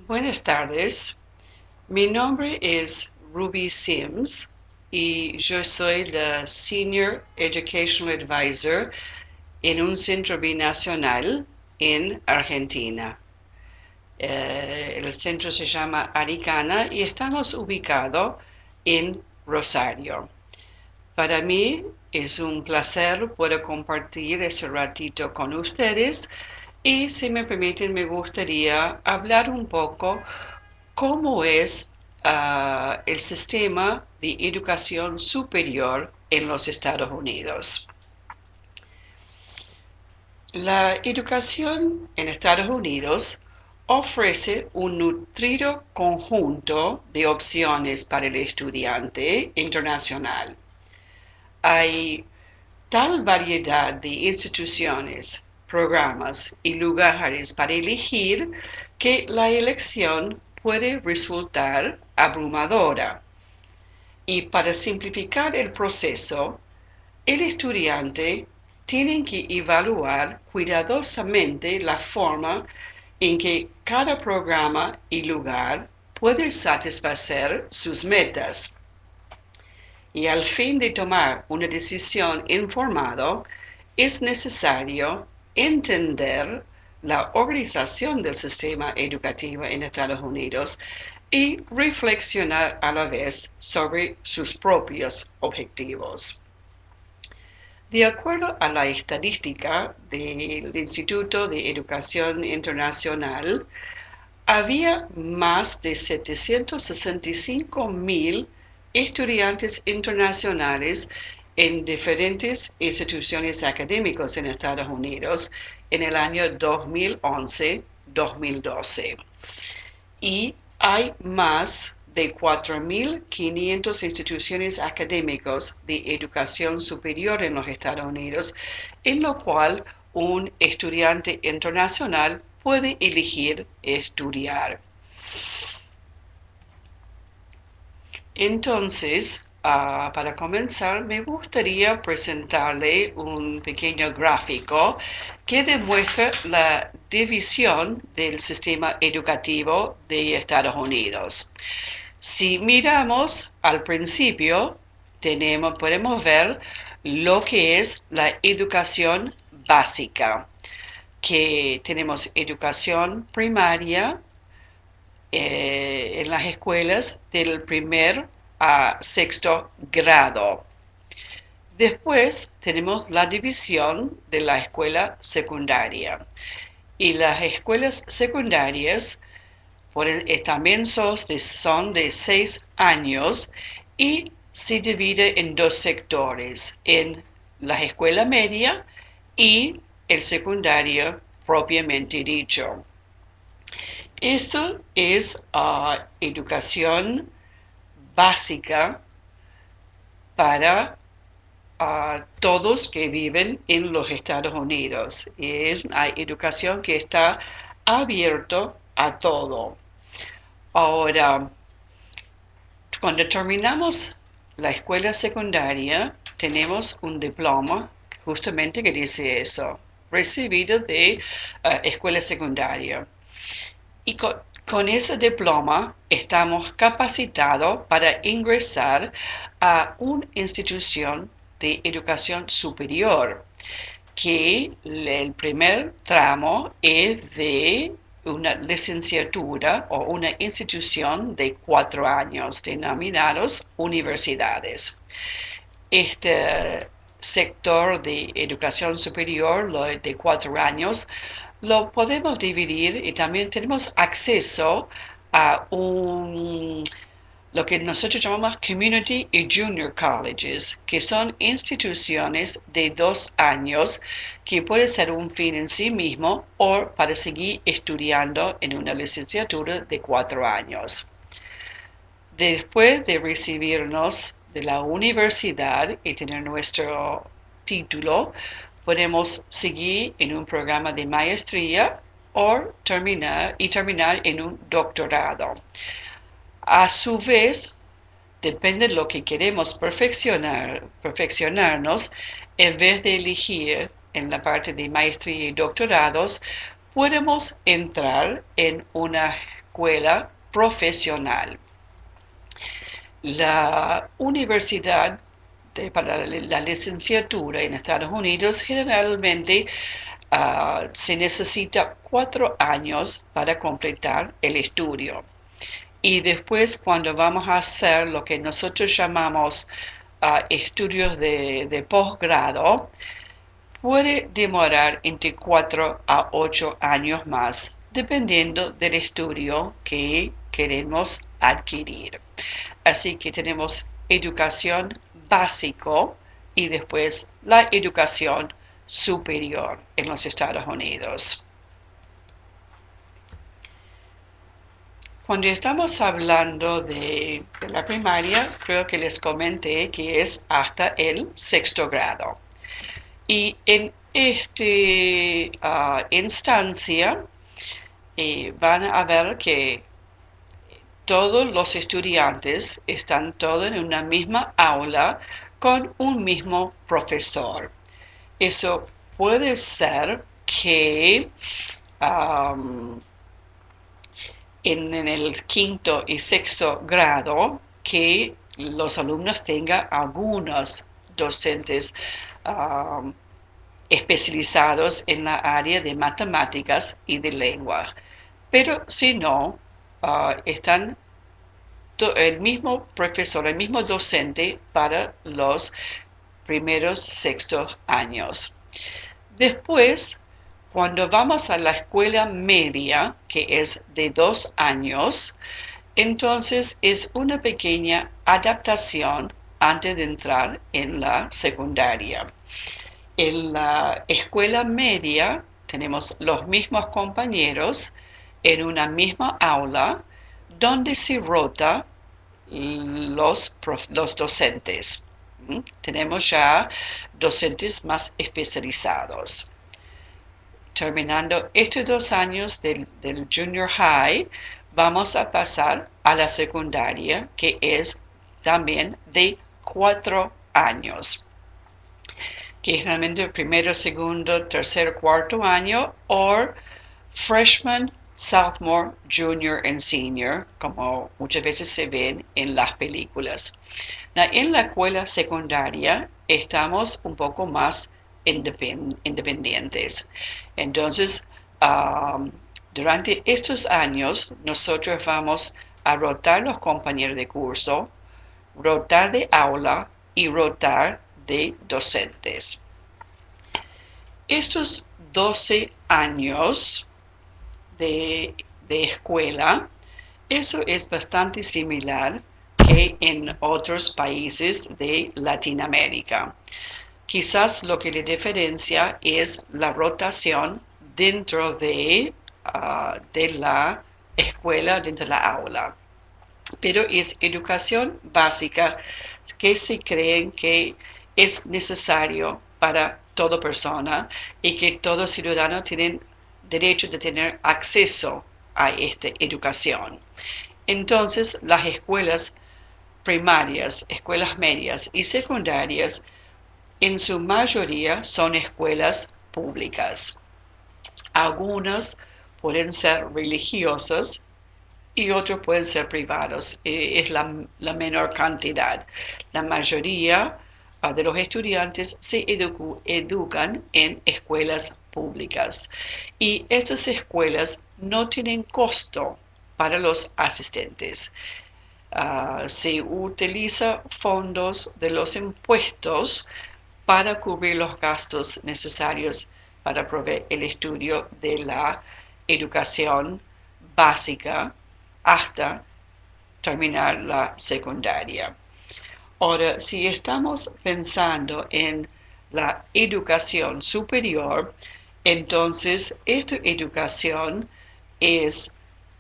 Buenas tardes, mi nombre es Ruby Sims y yo soy la Senior Educational Advisor en un centro binacional en Argentina. El centro se llama Aricana y estamos ubicados en Rosario. Para mí es un placer poder compartir este ratito con ustedes y si me permiten me gustaría hablar un poco cómo es el sistema de educación superior en los Estados Unidos. La educación en Estados Unidos ofrece un nutrido conjunto de opciones para el estudiante internacional. Hay tal variedad de instituciones, programas y lugares para elegir que la elección puede resultar abrumadora. Y para simplificar el proceso, el estudiante tiene que evaluar cuidadosamente la forma en que cada programa y lugar puede satisfacer sus metas. Y al fin de tomar una decisión informada, es necesario entender la organización del sistema educativo en Estados Unidos y reflexionar a la vez sobre sus propios objetivos. De acuerdo a la estadística del Instituto de Educación Internacional, había más de 765,000 estudiantes internacionales en diferentes instituciones académicas en Estados Unidos en el año 2011-2012. Y hay más de 4.500 instituciones académicas de educación superior en los Estados Unidos, en lo cual un estudiante internacional puede elegir estudiar. Entonces, para comenzar, me gustaría presentarle un pequeño gráfico que demuestra la división del sistema educativo de Estados Unidos. Si miramos al principio, podemos ver lo que es la educación básica, que tenemos educación primaria en las escuelas del primer a sexto grado. Después tenemos la división de la escuela secundaria. Y las escuelas secundarias también son de 6 años y se divide en dos sectores, en la escuela media y el secundario propiamente dicho. Esto es educación básica para todos que viven en los Estados Unidos. Es una educación que está abierta a todo. Ahora, cuando terminamos la escuela secundaria, tenemos un diploma justamente que dice eso, recibido de escuela secundaria. Y con ese diploma estamos capacitados para ingresar a una institución de educación superior, que el primer tramo es de una licenciatura o una institución de 4 años, denominados universidades. Este sector de educación superior, lo de 4 años, lo podemos dividir y también tenemos acceso a lo que nosotros llamamos Community y Junior Colleges, que son instituciones de 2 años que puede ser un fin en sí mismo o para seguir estudiando en una licenciatura de 4 años. Después de recibirnos de la universidad y tener nuestro título, podemos seguir en un programa de maestría o terminar en un doctorado. A su vez, depende de lo que queremos perfeccionarnos, en vez de elegir en la parte de maestría y doctorados, podemos entrar en una escuela profesional. La universidad para la licenciatura en Estados Unidos generalmente se necesita 4 años para completar el estudio. Y después, cuando vamos a hacer lo que nosotros llamamos estudios de posgrado, puede demorar entre 4 a 8 años más, dependiendo del estudio que queremos adquirir. Así que tenemos educación básico y después la educación superior en los Estados Unidos. Cuando estamos hablando de la primaria, creo que les comenté que es hasta el 6º grado. Y en esta instancia van a ver que todos los estudiantes están todos en una misma aula con un mismo profesor. Eso puede ser que en el 5º y 6º grado que los alumnos tengan algunos docentes especializados en la área de matemáticas y de lengua. Pero si no, están el mismo profesor, el mismo docente para los primeros 6 años. Después, cuando vamos a la escuela media, que es de 2 años, entonces es una pequeña adaptación antes de entrar en la secundaria. En la escuela media tenemos los mismos compañeros en una misma aula donde se rota los docentes. Tenemos ya docentes más especializados. Terminando estos 2 años del junior high, vamos a pasar a la secundaria, que es también de 4 años, que es realmente el primero, segundo, tercer, cuarto año, o freshman, sophomore, junior and senior, como muchas veces se ven en las películas. En la escuela secundaria estamos un poco más independientes. Entonces, durante estos años, nosotros vamos a rotar los compañeros de curso, rotar de aula y rotar de docentes. Estos 12 años de escuela, eso es bastante similar que en otros países de Latinoamérica. Quizás lo que le diferencia es la rotación dentro de la escuela, dentro de la aula. Pero es educación básica que se creen que es necesario para toda persona y que todo ciudadano tiene derecho de tener acceso a esta educación. Entonces, las escuelas primarias, escuelas medias y secundarias, en su mayoría son escuelas públicas. Algunas pueden ser religiosas y otros pueden ser privados. Es la menor cantidad. La mayoría de los estudiantes se educan en escuelas públicas. Y estas escuelas no tienen costo para los asistentes. Se utiliza fondos de los impuestos para cubrir los gastos necesarios para proveer el estudio de la educación básica hasta terminar la secundaria. Ahora, si estamos pensando en la educación superior, entonces esta educación es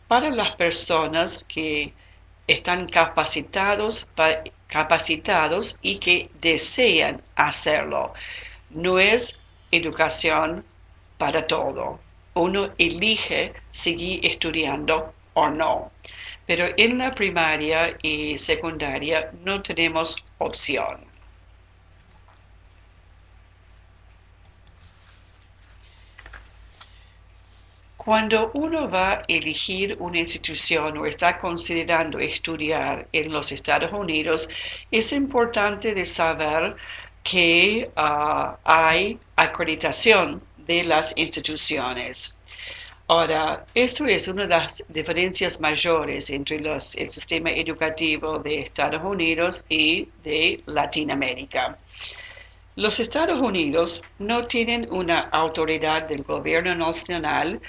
para las personas que están capacitados y que desean hacerlo. No es educación para todo. Uno elige seguir estudiando o no. Pero en la primaria y secundaria no tenemos opción. Cuando uno va a elegir una institución o está considerando estudiar en los Estados Unidos, es importante de saber que hay acreditación de las instituciones. Ahora, esto es una de las diferencias mayores entre el sistema educativo de Estados Unidos y de Latinoamérica. Los Estados Unidos no tienen una autoridad del gobierno nacional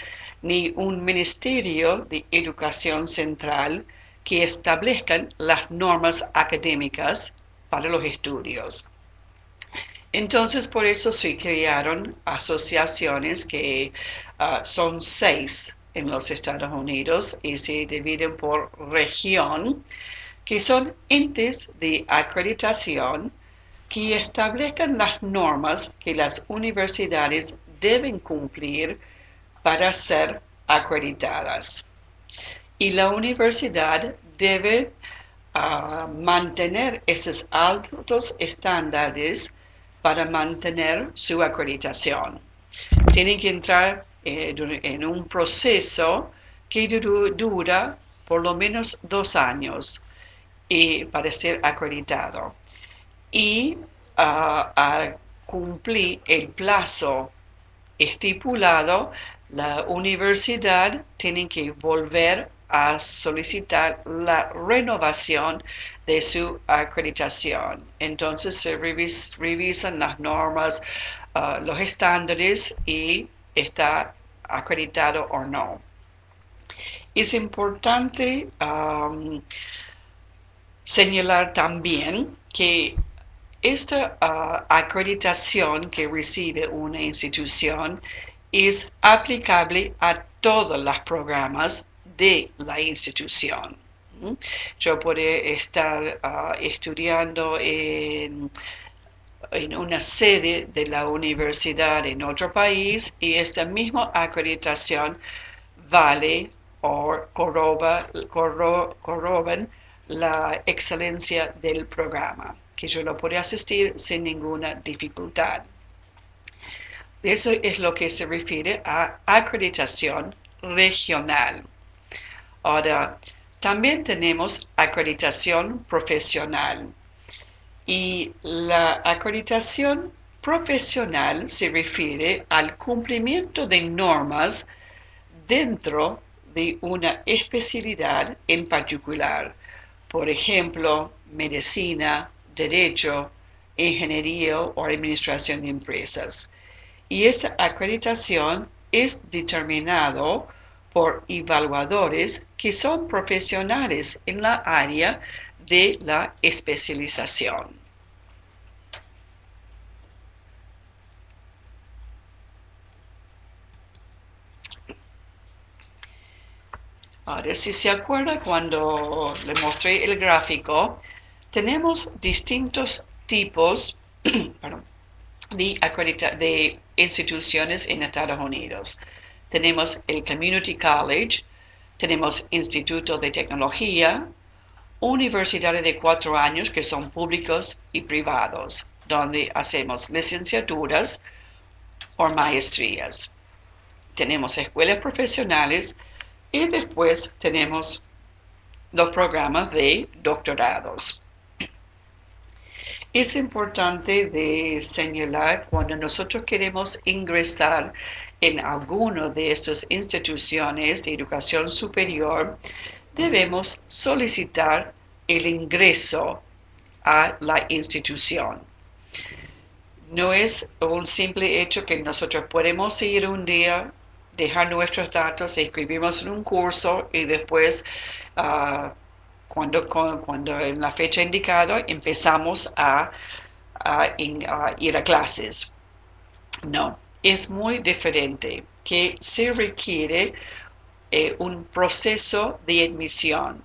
ni un ministerio de educación central que establezcan las normas académicas para los estudios. Entonces, por eso se crearon asociaciones que son 6 en los Estados Unidos y se dividen por región, que son entes de acreditación que establezcan las normas que las universidades deben cumplir para ser acreditadas. Y la universidad debe mantener esos altos estándares para mantener su acreditación. Tienen que entrar en un proceso que dura por lo menos 2 años para ser acreditado. Y al cumplir el plazo estipulado, la universidad tiene que volver a solicitar la renovación de su acreditación. Entonces se revisan las normas, los estándares y está acreditado o no. Es importante señalar también que esta acreditación que recibe una institución es aplicable a todos los programas de la institución. Yo puedo estar estudiando en una sede de la universidad en otro país y esta misma acreditación vale o corroboran la excelencia del programa, que yo lo puedo asistir sin ninguna dificultad. Eso es lo que se refiere a acreditación regional. Ahora, también tenemos acreditación profesional. Y la acreditación profesional se refiere al cumplimiento de normas dentro de una especialidad en particular. Por ejemplo, medicina, derecho, ingeniería o administración de empresas. Y esta acreditación es determinado por evaluadores que son profesionales en la área de la especialización. Ahora, si se acuerda cuando le mostré el gráfico, tenemos distintos tipos de instituciones en Estados Unidos. Tenemos el Community College, tenemos institutos de tecnología, universidades de 4 años que son públicos y privados, donde hacemos licenciaturas o maestrías. Tenemos escuelas profesionales y después tenemos los programas de doctorados. Es importante de señalar cuando nosotros queremos ingresar en alguna de estas instituciones de educación superior, debemos solicitar el ingreso a la institución. No es un simple hecho que nosotros podemos ir un día, dejar nuestros datos, inscribirnos en un curso y después, cuando en la fecha indicada, empezamos a ir a clases. No, es muy diferente, que se requiere un proceso de admisión.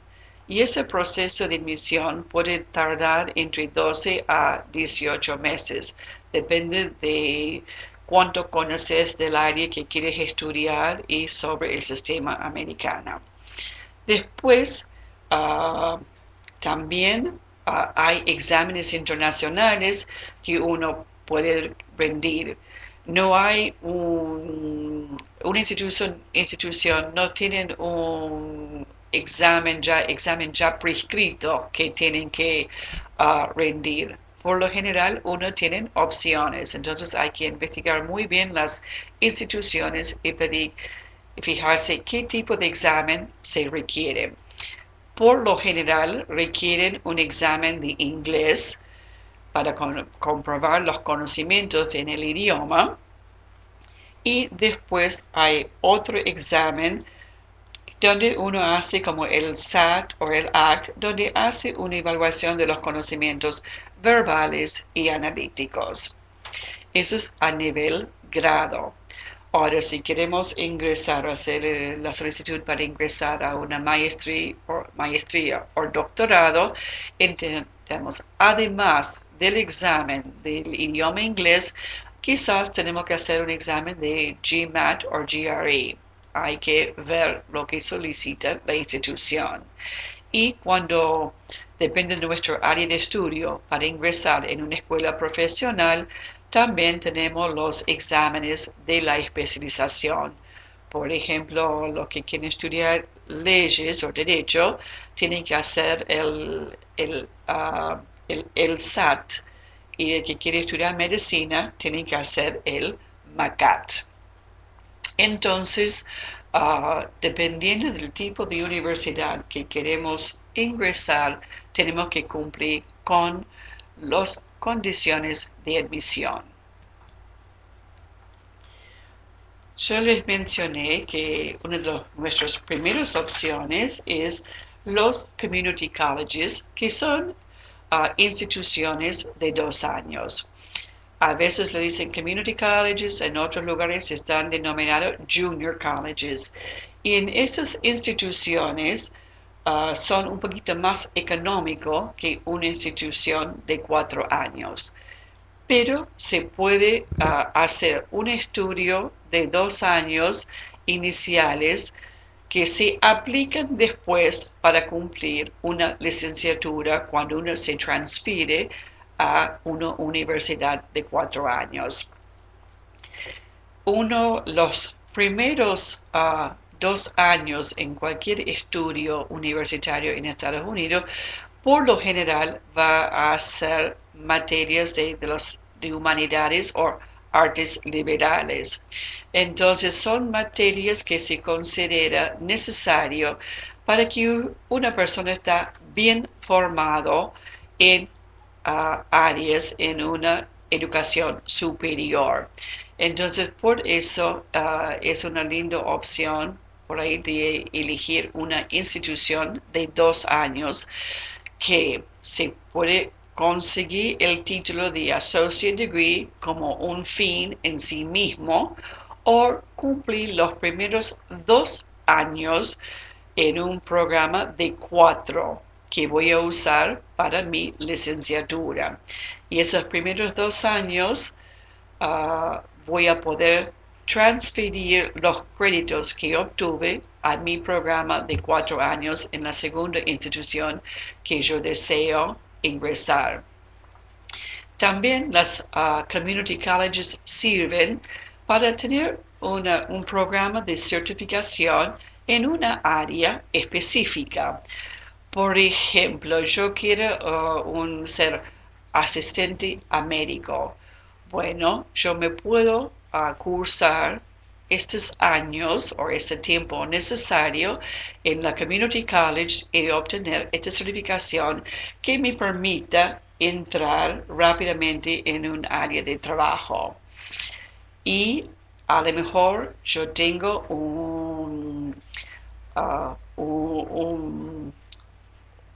Y ese proceso de admisión puede tardar entre 12 a 18 meses. Depende de cuánto conoces del área que quieres estudiar y sobre el sistema americano. Después, también hay exámenes internacionales que uno puede rendir. No hay una institución no tienen un examen ya prescrito que tienen que rendir. Por lo general, uno tiene opciones, entonces hay que investigar muy bien las instituciones y fijarse qué tipo de examen se requiere. Por lo general, requieren un examen de inglés para comprobar los conocimientos en el idioma. Y después hay otro examen donde uno hace como el SAT o el ACT, donde hace una evaluación de los conocimientos verbales y analíticos. Eso es a nivel grado. Ahora, si queremos ingresar, hacer la solicitud para ingresar a una maestría o doctorado, entendemos, además del examen del idioma inglés, quizás tenemos que hacer un examen de GMAT o GRE. Hay que ver lo que solicita la institución. Y cuando depende de nuestro área de estudio para ingresar en una escuela profesional, también tenemos los exámenes de la especialización. Por ejemplo, los que quieren estudiar leyes o derecho tienen que hacer el SAT, y el que quiere estudiar medicina tienen que hacer el MACAT. Entonces, dependiendo del tipo de universidad que queremos ingresar, tenemos que cumplir con las condiciones de admisión. Yo les mencioné que una de nuestras primeras opciones es los community colleges, que son instituciones de 2 años. A veces le dicen community colleges, en otros lugares están denominados junior colleges. Y en estas instituciones son un poquito más económicos que una institución de 4 años. Pero se puede hacer un estudio de 2 años iniciales que se aplican después para cumplir una licenciatura cuando uno se transfiere a una universidad de 4 años. Los primeros 2 años en cualquier estudio universitario en Estados Unidos, por lo general va a ser materias de humanidades o artes liberales. Entonces son materias que se considera necesario para que una persona esté bien formado en áreas en una educación superior. Entonces, por eso es una linda opción por ahí de elegir una institución de 2 años que se puede conseguir el título de Associate Degree como un fin en sí mismo o cumplir los primeros 2 años en un programa de 4 que voy a usar para mi licenciatura. Y esos primeros 2 años voy a poder transferir los créditos que obtuve a mi programa de 4 años en la segunda institución que yo deseo ingresar. También las community colleges sirven para tener un programa de certificación en una área específica. Por ejemplo, yo quiero ser asistente a médico. Bueno, yo me puedo cursar estos años o este tiempo necesario en la Community College y obtener esta certificación que me permita entrar rápidamente en un área de trabajo. Y a lo mejor yo tengo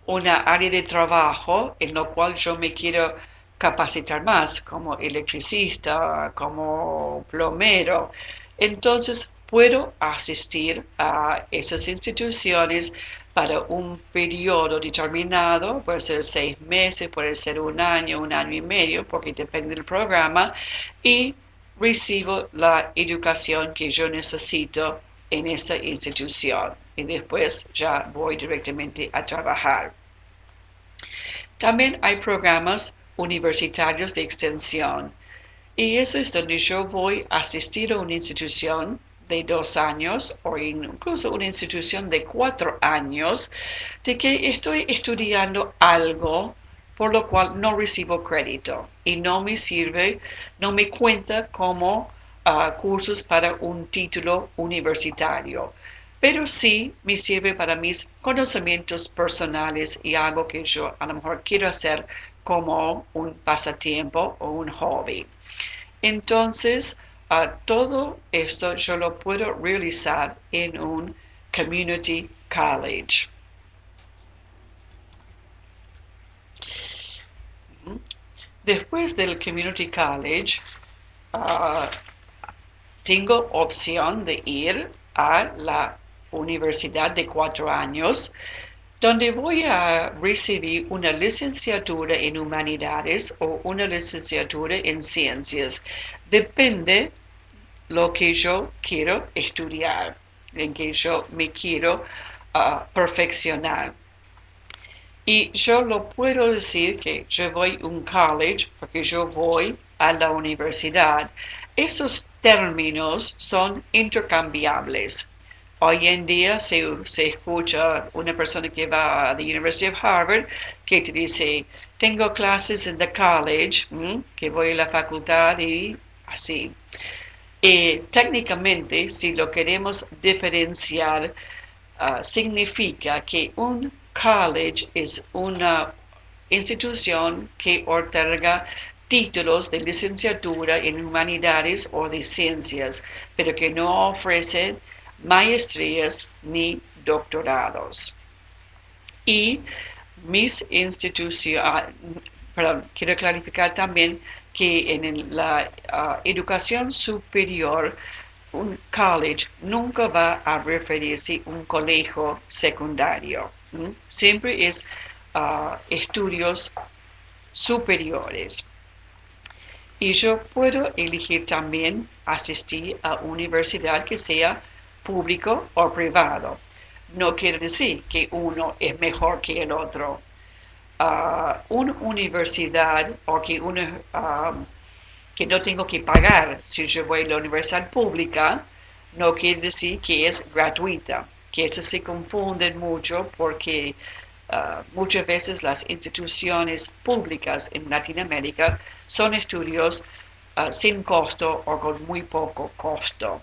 una área de trabajo en la cual yo me quiero capacitar más, como electricista, como plomero. Entonces puedo asistir a esas instituciones para un periodo determinado, puede ser 6 meses, puede ser 1 año y medio, porque depende del programa, y recibo la educación que yo necesito en esta institución y después ya voy directamente a trabajar. También hay programas universitarios de extensión y eso es donde yo voy a asistir a una institución de 2 años o incluso una institución de 4 años de que estoy estudiando algo por lo cual no recibo crédito y no me sirve, no me cuenta como cursos para un título universitario, pero sí me sirve para mis conocimientos personales y algo que yo a lo mejor quiero hacer como un pasatiempo o un hobby. Entonces, todo esto yo lo puedo realizar en un community college. Después del community college, uh, tengo opción de ir a la universidad de 4 años, donde voy a recibir una licenciatura en humanidades o una licenciatura en ciencias. Depende lo que yo quiero estudiar, en que yo me quiero perfeccionar. Y yo lo puedo decir que yo voy a un college porque yo voy a la universidad. Esos términos son intercambiables. Hoy en día se escucha una persona que va a la University of Harvard que te dice, tengo clases en the college, que voy a la facultad y así. Técnicamente, si lo queremos diferenciar, significa que un college es una institución que otorga títulos de licenciatura en humanidades o de ciencias, pero que no ofrece maestrías ni doctorados. Y mis instituciones, quiero clarificar también que en la educación superior, un college nunca va a referirse a un colegio secundario. Siempre es estudios superiores. Y yo puedo elegir también asistir a universidad que sea público o privado. No quiere decir que uno es mejor que el otro. Una universidad o que no tengo que pagar si yo voy a la universidad pública, no quiere decir que es gratuita, que eso se confunden mucho porque muchas veces las instituciones públicas en Latinoamérica son estudios sin costo o con muy poco costo.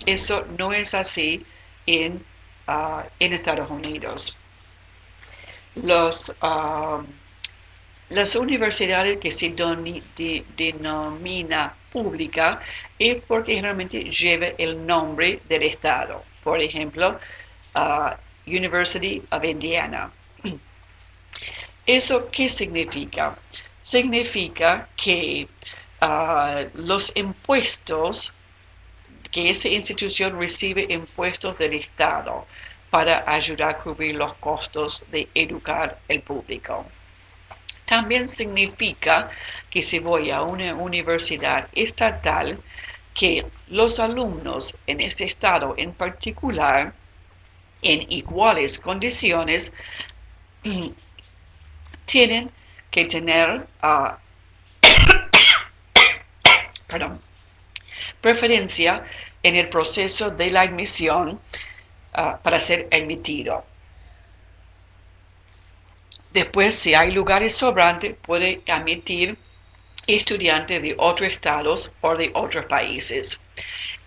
Eso no es así en Estados Unidos. Las universidades que se denomina pública es porque generalmente lleva el nombre del estado. Por ejemplo, University of Indiana. ¿Eso qué significa? Significa que los impuestos, que esa institución recibe impuestos del Estado para ayudar a cubrir los costos de educar al público. También significa que si voy a una universidad estatal, que los alumnos en este estado en particular, en iguales condiciones, tienen que tener preferencia en el proceso de la admisión para ser admitido. Después, si hay lugares sobrantes, puede admitir estudiantes de otros estados o de otros países.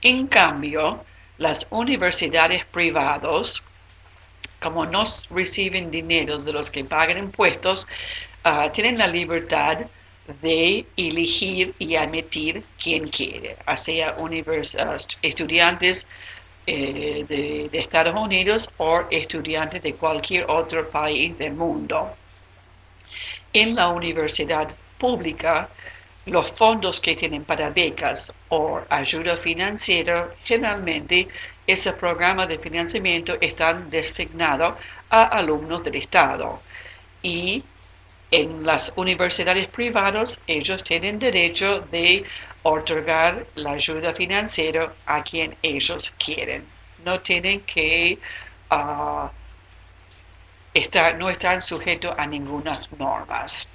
En cambio, las universidades privadas, como no reciben dinero de los que pagan impuestos, tienen la libertad de elegir y admitir quien quiere, sea estudiantes de Estados Unidos o estudiantes de cualquier otro país del mundo. En la universidad pública, los fondos que tienen para becas o ayuda financiera, generalmente ese programa de financiamiento están destinados a alumnos del Estado. Y en las universidades privadas, ellos tienen derecho de otorgar la ayuda financiera a quien ellos quieren. No tienen que no están sujetos a ninguna normas.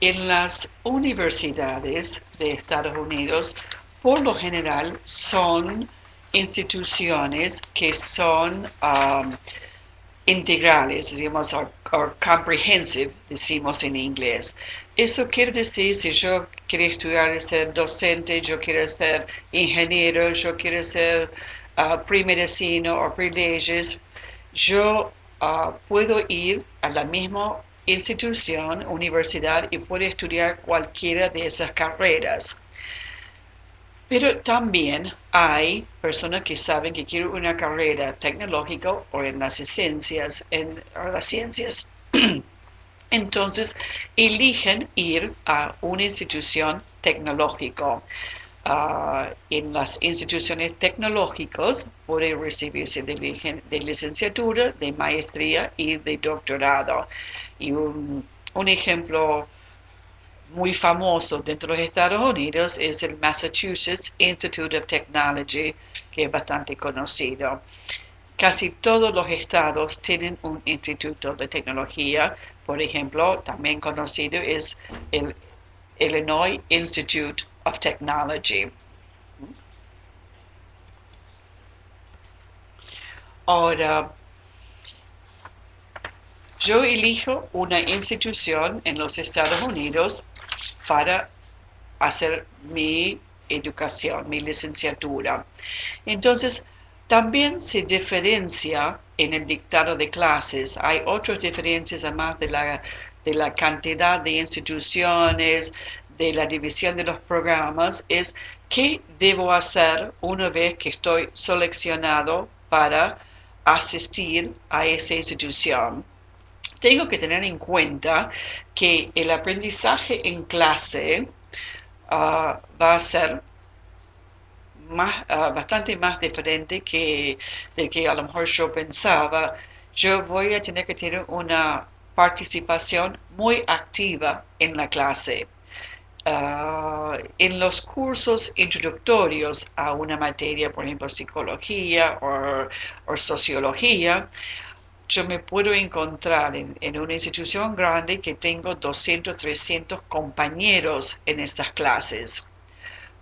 En las universidades de Estados Unidos, por lo general, son instituciones que son integrales, decimos, or comprehensive, decimos en inglés. Eso quiere decir, si yo quiero estudiar, ser docente, yo quiero ser ingeniero, yo quiero ser pre-medicino o pre-leyes, yo puedo ir a la misma institución, universidad, y puedo estudiar cualquiera de esas carreras. Pero también hay personas que saben que quieren una carrera tecnológica o en las ciencias, Entonces eligen ir a una institución tecnológica. En las instituciones tecnológicas puede recibirse de licenciatura, de maestría y de doctorado. Y un ejemplo muy famoso dentro de los Estados Unidos es el Massachusetts Institute of Technology, que es bastante conocido. Casi todos los estados tienen un instituto de tecnología. Por ejemplo, también conocido es el Illinois Institute of Technology. Ahora, yo elijo una institución en los Estados Unidos para hacer mi educación, mi licenciatura. Entonces, también se diferencia en el dictado de clases. Hay otras diferencias además de la cantidad de instituciones, de la división de los programas, es qué debo hacer una vez que estoy seleccionado para asistir a esa institución. Tengo que tener en cuenta que el aprendizaje en clase va a ser bastante más diferente de que a lo mejor yo pensaba. Yo voy a tener que tener una participación muy activa en la clase. En los cursos introductorios a una materia, por ejemplo, psicología o sociología, yo me puedo encontrar en una institución grande que tengo 200, 300 compañeros en estas clases.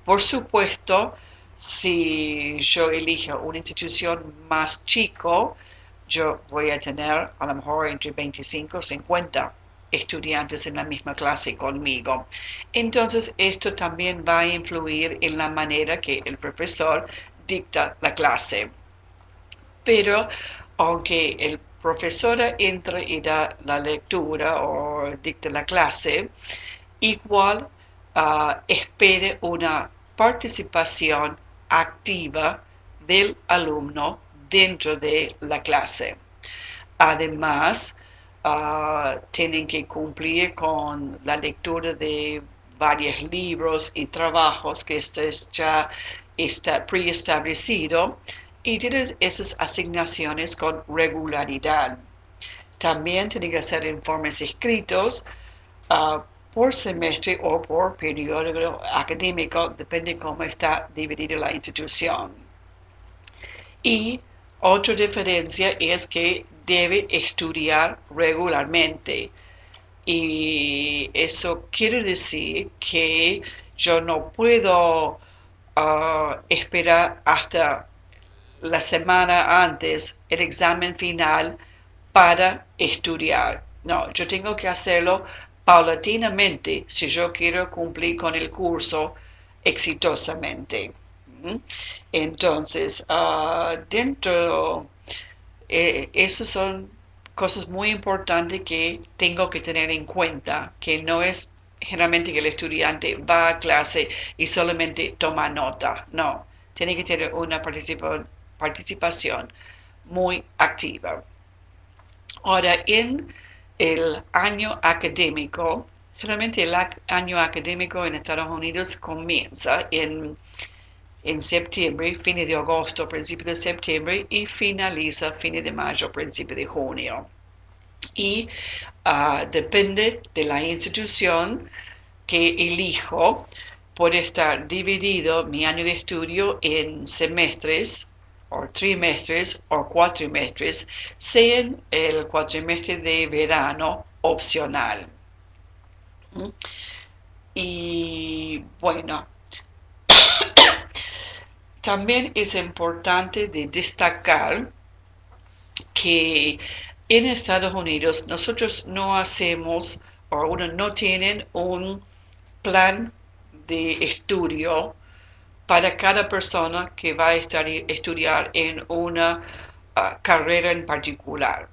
Por supuesto, si yo elijo una institución más chico, yo voy a tener a lo mejor entre 25 y 50 estudiantes en la misma clase conmigo. Entonces, esto también va a influir en la manera que el profesor dicta la clase. Pero aunque el profesor entre y da la lectura o dicta la clase, igual espere una participación activa del alumno dentro de la clase. Además, tienen que cumplir con la lectura de varios libros y trabajos que esto ya está preestablecido y tienes esas asignaciones con regularidad. También tienen que hacer informes escritos por semestre o por periodo académico, depende cómo está dividida la institución. Y otra diferencia es que debe estudiar regularmente. Y eso quiere decir que yo no puedo esperar hasta la semana antes el examen final para estudiar. No, yo tengo que hacerlo paulatinamente si yo quiero cumplir con el curso exitosamente. Entonces, esas son cosas muy importantes que tengo que tener en cuenta, que no es generalmente que el estudiante va a clase y solamente toma nota. No, tiene que tener una participación muy activa. Ahora, en el año académico, generalmente el año académico en Estados Unidos comienza en septiembre, fines de agosto, principios de septiembre, y finaliza fines de mayo, principios de junio. Y depende de la institución que elijo, puede estar dividido mi año de estudio en semestres, o trimestres, o cuatrimestres, sea el cuatrimestre de verano opcional. ¿Mm? Y bueno, también es importante de destacar que en Estados Unidos nosotros no hacemos, o uno no tienen un plan de estudio para cada persona que va a estudiar en una carrera en particular.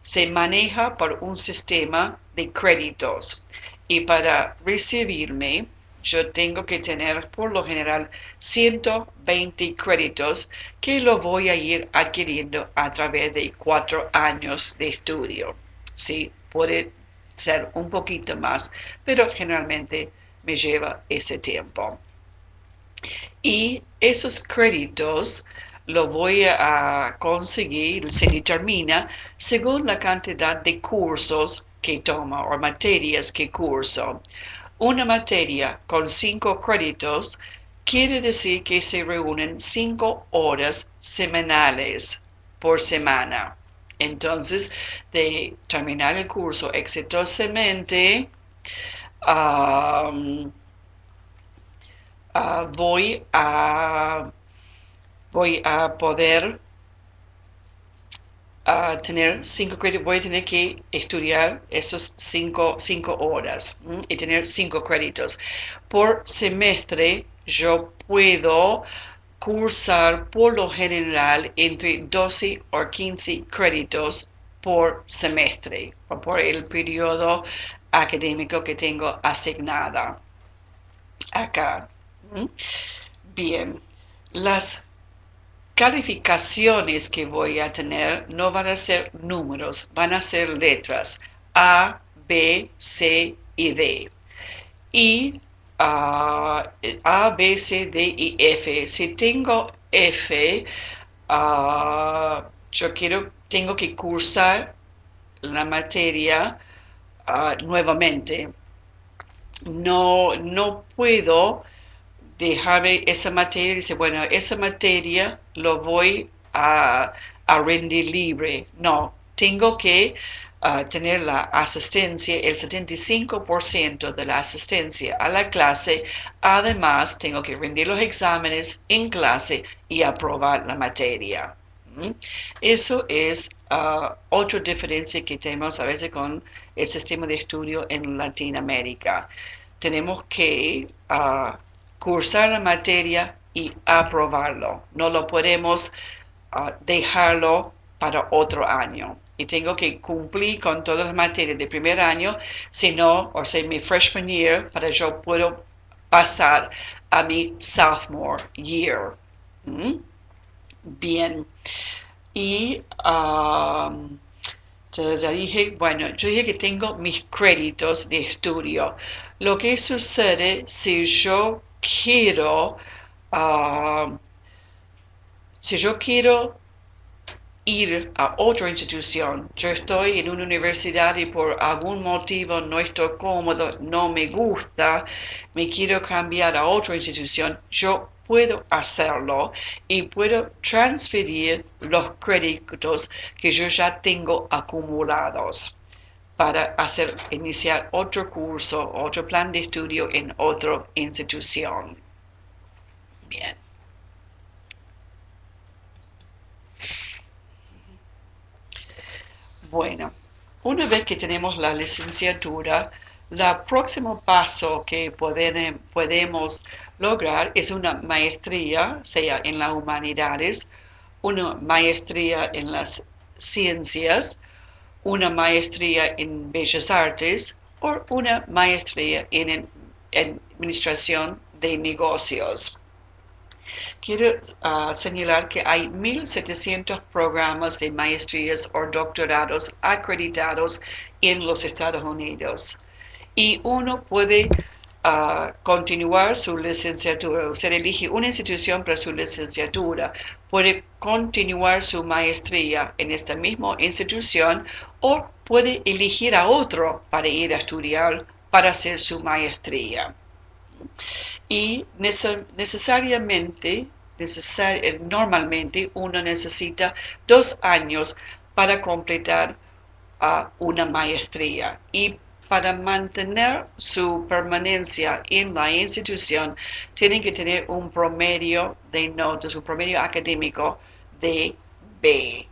Se maneja por un sistema de créditos y para recibirme yo tengo que tener por lo general 120 créditos que lo voy a ir adquiriendo a través de 4 años de estudio. Sí, puede ser un poquito más, pero generalmente me lleva ese tiempo. Y esos créditos lo voy a conseguir, se determina según la cantidad de cursos que toma o materias que curso. Una materia con 5 créditos quiere decir que se reúnen 5 horas semanales por semana. Entonces, de terminar el curso exitosamente, um, uh, voy a voy a poder tener 5 créditos, voy a tener que estudiar esos 5 horas y tener 5 créditos. Por semestre yo puedo cursar por lo general entre 12 o 15 créditos por semestre o por el periodo académico que tengo asignada acá. Bien, las calificaciones que voy a tener no van a ser números, van a ser letras A, B, C y D. Y A, B, C, D y F. Si tengo F, tengo que cursar la materia nuevamente. No puedo dejar esa materia y dice, bueno, esa materia lo voy a rendir libre. No, tengo que tener la asistencia, el 75% de la asistencia a la clase. Además, tengo que rendir los exámenes en clase y aprobar la materia. Eso es otra diferencia que tenemos a veces con el sistema de estudio en Latinoamérica. Tenemos que cursar la materia y aprobarlo. No lo podemos dejarlo para otro año. Y tengo que cumplir con todas las materias de primer año, si no, o sea, mi freshman year, para yo puedo pasar a mi sophomore year. Bien. Y ya dije, bueno, yo dije que tengo mis créditos de estudio. Lo que sucede si yo quiero, uh, si yo quiero ir a otra institución, yo estoy en una universidad y por algún motivo no estoy cómodo, no me gusta, me quiero cambiar a otra institución, yo puedo hacerlo y puedo transferir los créditos que yo ya tengo acumulados para iniciar otro curso, otro plan de estudio en otra institución. Bien. Bueno, una vez que tenemos la licenciatura, el próximo paso que podemos lograr es una maestría, sea en las humanidades, una maestría en las ciencias, una maestría en bellas artes o una maestría en administración de negocios. Quiero señalar que hay 1.700 programas de maestrías o doctorados acreditados en los Estados Unidos. Y uno puede continuar su licenciatura. Usted elige una institución para su licenciatura. Puede continuar su maestría en esta misma institución o puede elegir a otro para ir a estudiar para hacer su maestría. Y normalmente uno necesita 2 años para completar una maestría. Y para mantener su permanencia en la institución, tienen que tener un promedio de notas, un promedio académico de B.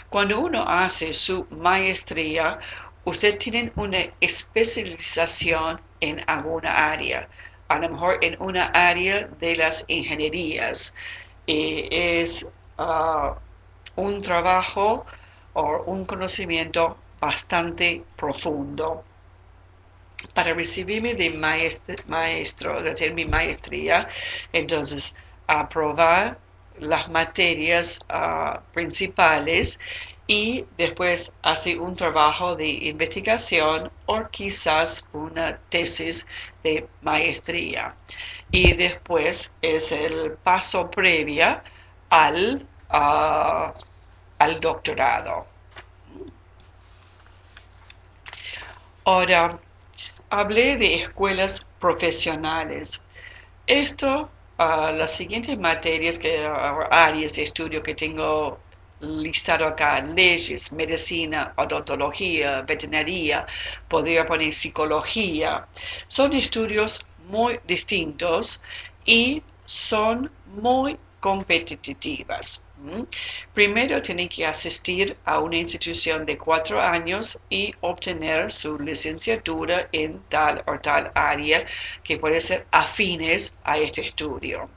Cuando uno hace su maestría, usted tiene una especialización en alguna área, a lo mejor en una área de las ingenierías. Es un trabajo o un conocimiento bastante profundo. Para recibirme de maestro, de hacer mi maestría, entonces aprobar las materias principales y después hacer un trabajo de investigación o quizás una tesis de maestría. Y después es el paso previo al doctorado. Ahora, hablé de escuelas profesionales. Las siguientes materias, áreas de estudio que tengo listado acá: leyes, medicina, odontología, veterinaria, podría poner psicología. Son estudios muy distintos y son muy competitivas. Primero tienen que asistir a una institución de 4 años y obtener su licenciatura en tal o tal área que puede ser afines a este estudio.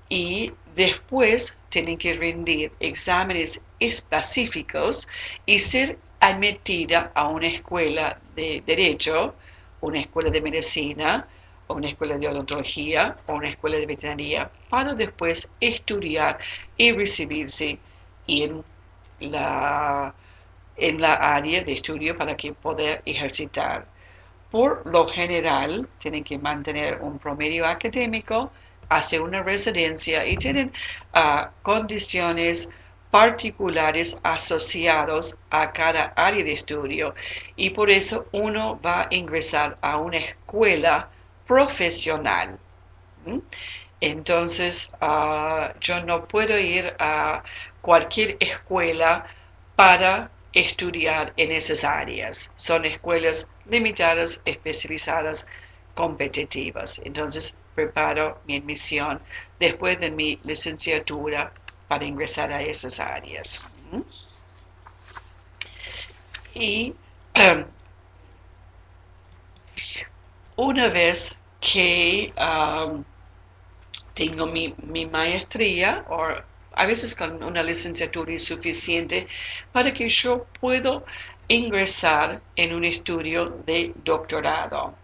Y después tienen que rendir exámenes específicos y ser admitida a una escuela de derecho, una escuela de medicina, o una escuela de odontología o una escuela de veterinaria, para después estudiar y recibirse en la área de estudio para que poder ejercitar. Por lo general, tienen que mantener un promedio académico, hacer una residencia y tienen condiciones particulares asociados a cada área de estudio, y por eso uno va a ingresar a una escuela profesional. Entonces, yo no puedo ir a cualquier escuela para estudiar en esas áreas. Son escuelas limitadas, especializadas, competitivas. Entonces, preparo mi admisión después de mi licenciatura para ingresar a esas áreas. Y una vez que tengo mi maestría, o a veces con una licenciatura es suficiente para que yo pueda ingresar en un estudio de doctorado.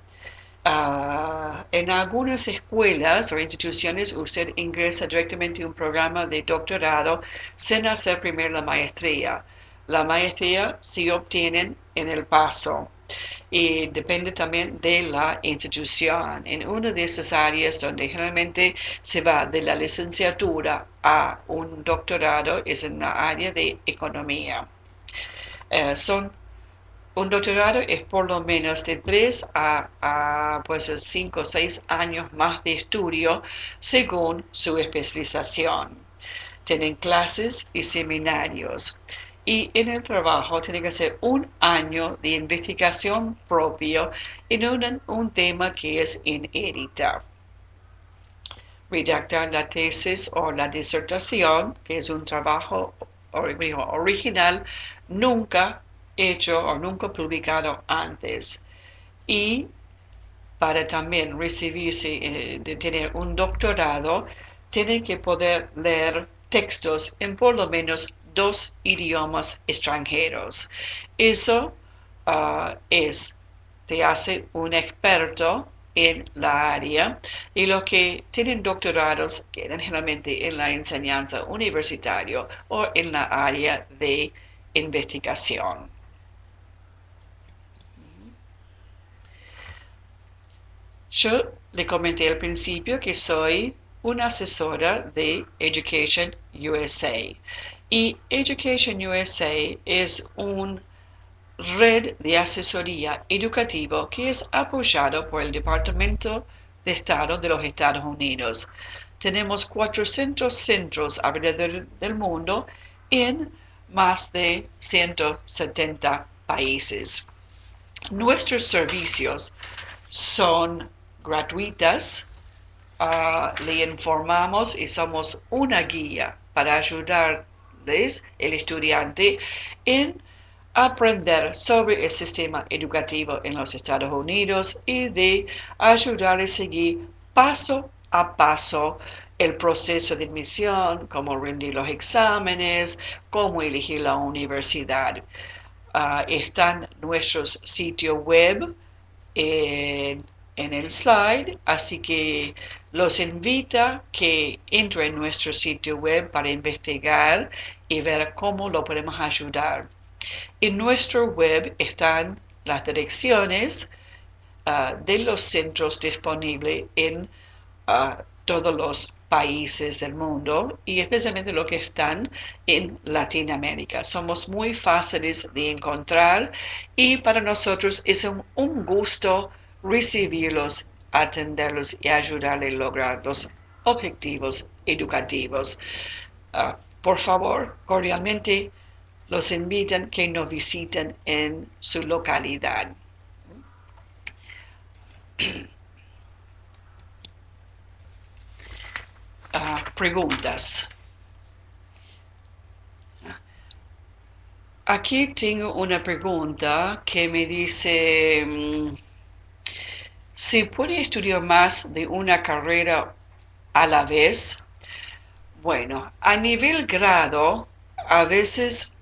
En algunas escuelas o instituciones usted ingresa directamente a un programa de doctorado sin hacer primero la maestría. La maestría se obtiene en el paso y depende también de la institución. En una de esas áreas donde generalmente se va de la licenciatura a un doctorado es en la área de economía. Un doctorado es por lo menos de 3 a 5 o 6 años más de estudio según su especialización. Tienen clases y seminarios. Y en el trabajo tiene que ser 1 año de investigación propio en un tema que es inédita. Redactar la tesis o la disertación, que es un trabajo original, nunca hecho o nunca publicado antes. Y para también recibirse, de tener un doctorado, tienen que poder leer textos en por lo menos 2 idiomas extranjeros. Eso te hace un experto en la área, y los que tienen doctorados quedan generalmente en la enseñanza universitaria o en la área de investigación. Yo le comenté al principio que soy una asesora de Education USA. Y Education USA es una red de asesoría educativa que es apoyado por el Departamento de Estado de los Estados Unidos. Tenemos 400 centros alrededor del mundo en más de 170 países. Nuestros servicios son gratuitas. Le informamos y somos una guía para ayudarles, el estudiante, en aprender sobre el sistema educativo en los Estados Unidos y de ayudarles a seguir paso a paso el proceso de admisión, cómo rendir los exámenes, cómo elegir la universidad. Están nuestros sitios web en el slide, así que los invita que entren en nuestro sitio web para investigar y ver cómo lo podemos ayudar. En nuestro web están las direcciones de los centros disponibles en todos los países del mundo y especialmente los que están en Latinoamérica. Somos muy fáciles de encontrar y para nosotros es un gusto recibirlos, atenderlos y ayudarles a lograr los objetivos educativos. Por favor, cordialmente los invitan que nos visiten en su localidad. Preguntas. Aquí tengo una pregunta que me dice si puede estudiar más de una carrera a la vez. Bueno, a nivel grado, a veces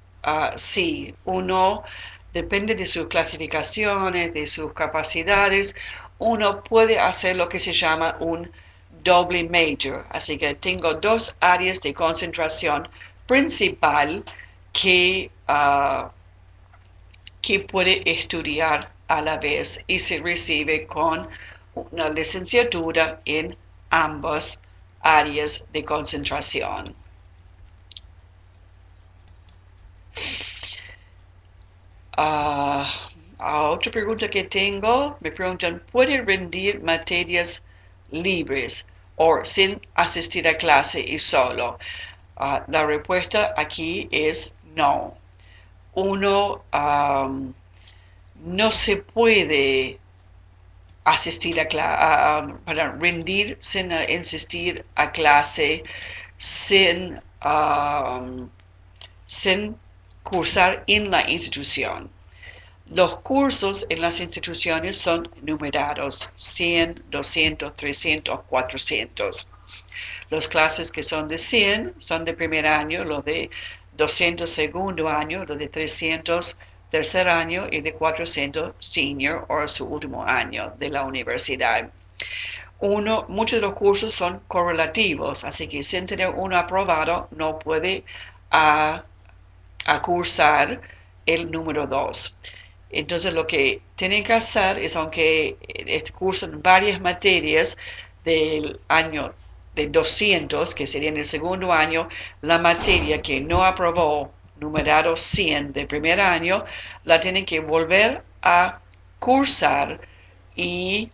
sí, uno depende de sus clasificaciones, de sus capacidades, uno puede hacer lo que se llama un doble major. Así que tengo dos áreas de concentración principal que puede estudiar a la vez y se recibe con una licenciatura en ambas áreas de concentración. Otra pregunta que tengo, me preguntan, ¿puede rendir materias libres o sin asistir a clase y solo? La respuesta aquí es no. Uno no se puede asistir para rendir sin asistir a clase, sin cursar en la institución. Los cursos en las instituciones son numerados, 100, 200, 300, 400. Las clases que son de 100 son de primer año, los de 200 segundo año, los de 300 tercer año y de 400 senior o su último año de la universidad. Muchos de los cursos son correlativos, así que sin tener uno aprobado no puede cursar el número 2. Entonces lo que tienen que hacer es, aunque cursan varias materias del año de 200, que sería en el segundo año, la materia que no aprobó, numerado 100 del primer año, la tienen que volver a cursar y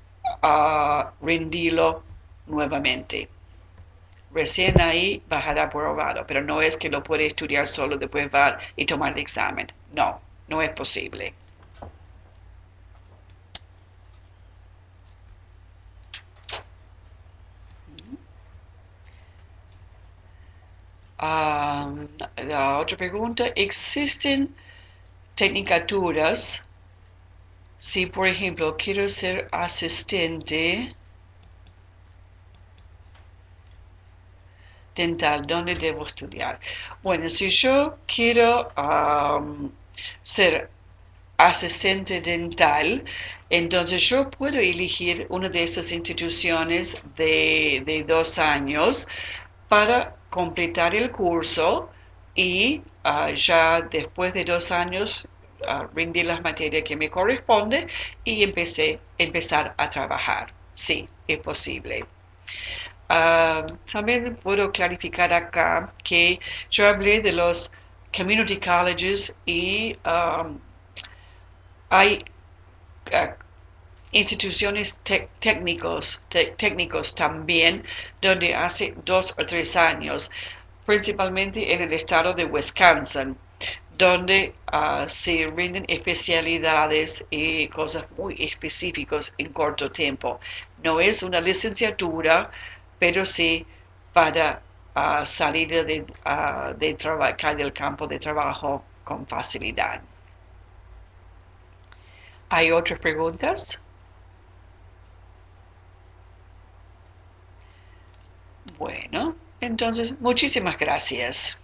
rendirlo nuevamente. Recién ahí va a dar aprobado, pero no es que lo puede estudiar solo, después va y tomar el examen. No, no es posible. La otra pregunta, ¿existen tecnicaturas? Si, por ejemplo, quiero ser asistente dental, ¿dónde debo estudiar? Bueno, si yo quiero ser asistente dental, entonces yo puedo elegir una de esas instituciones de 2 años para completar el curso y ya después de 2 años rendir las materias que me corresponde y empezar a trabajar. Sí, es posible. También puedo clarificar acá que yo hablé de los community colleges y hay instituciones técnicos también donde hace 2 o 3 años, principalmente en el estado de Wisconsin, donde se rinden especialidades y cosas muy específicas en corto tiempo. No es una licenciatura, pero sí para salir de trabajar del campo de trabajo con facilidad. ¿Hay otras preguntas? Bueno, entonces muchísimas gracias.